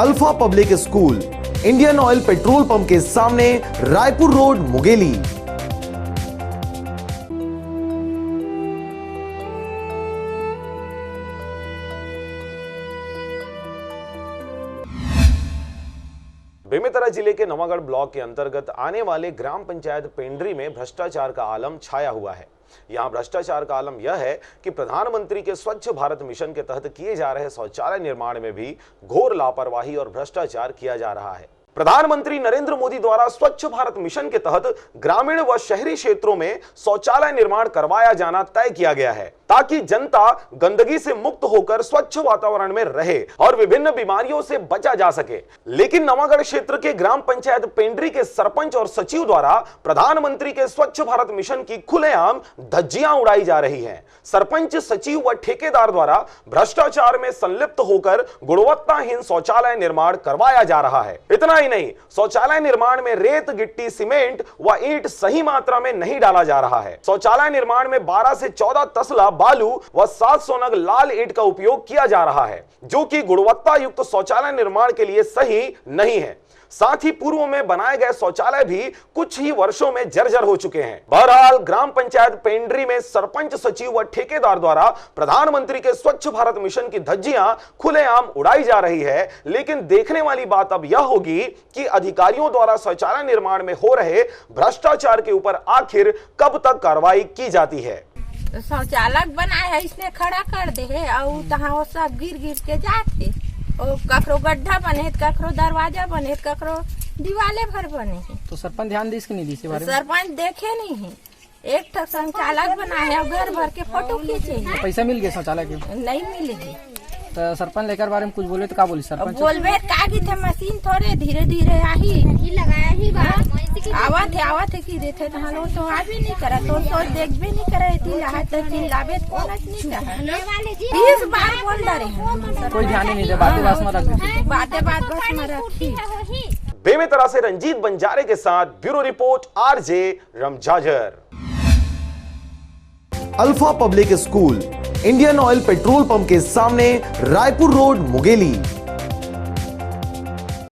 Alpha Public School, Indian Oil petrol pump के सामने, Raipur road, Mungeli. Bemetara जिले के नवागढ़ ब्लॉक के अंतर्गत आने वाले ग्राम पंचायत पेंड्री में भ्रष्टाचार का आलम छाया हुआ है। यहां भ्रष्टाचार का आलम यह है कि प्रधानमंत्री के स्वच्छ भारत मिशन के तहत किए जा रहे शौचालय निर्माण में भी घोर लापरवाही और भ्रष्टाचार किया जा रहा है। प्रधानमंत्री नरेंद्र मोदी द्वारा स्वच्छ भारत मिशन के तहत ग्रामीण व शहरी क्षेत्रों में शौचालय निर्माण करवाया जाना तय किया गया है, ताकि जनता गंदगी से मुक्त होकर स्वच्छ वातावरण में रहे और विभिन्न बीमारियों से बचा जा सके। लेकिन नवागढ़ क्षेत्र के ग्राम पंचायत पेंड्री के सरपंच और सचिव द्वारा प्रधानमंत्री के स्वच्छ भारत मिशन की खुलेआम धज्जियां उड़ाई जा रही हैं। सरपंच, सचिव व ठेकेदार द्वारा भ्रष्टाचार में संलिप्त होकर गुणवत्ताहीन शौचालय निर्माण करवाया जा रहा है। इतना ही नहीं, शौचालय निर्माण में रेत, गिट्टी, सीमेंट व ईंट सही मात्रा में नहीं डाला जा रहा है। शौचालय निर्माण में 12 से 14 तसला बालू व 700 नग लाल ईंट का उपयोग किया जा रहा है, जो कि गुणवत्ता युक्त शौचालय निर्माण के लिए सही नहीं है। साथ ही पूर्व में बनाए गए शौचालय भी कुछ ही वर्षों में जर्जर हो चुके हैं। बहरहाल ग्राम पंचायत पेंड्री में सरपंच, सचिव व ठेकेदार द्वारा प्रधानमंत्री के स्वच्छ भारत मिशन की धज्जियां खुलेआम उड़ाई जा रही है। लेकिन देखने वाली बात अब यह होगी कि अधिकारियों द्वारा शौचालय निर्माण में हो रहे भ्रष्टाचार के ऊपर आखिर कब तक कार्रवाई की जाती है। शौचालय बनाए है, इसने खड़ा कर दे है और तहाँ सब गिर गिर के जाते, और ककरो गड्ढा बने, ककरो दरवाजा बने, ककरो दीवाले भर बने है। तो सरपंच ध्यान दी इसके नहीं दी बारे में? सरपंच देखे नहीं है। एक ठक शौचालय बनाए है, घर भर के फोटो खींचे है। तो पैसा मिल गया शौचालय के? नहीं मिलेगी। तो सरपंच लेकर बारे में कुछ बोले तो क्या बोली सरपंच? बोलबे कागी थे, मशीन थोड़े धीरे धीरे लगाया ही आवत है कि देते तो हम लोग तो आ भी नहीं करा, तो सोच देख भी नहीं करे, चिल्लावे नहीं 20 बार बोल रहे हैं, कोई ध्यान ही नहीं दे, बातें बात में रख दी, बातें बात बस में रखी। बेमेतरा से रंजीत बंजारे के साथ ब्यूरो रिपोर्ट, आरजे रमजाजर। Alpha Public School, Indian Oil petrol pump के सामने, रायपुर रोड, मुंगेली।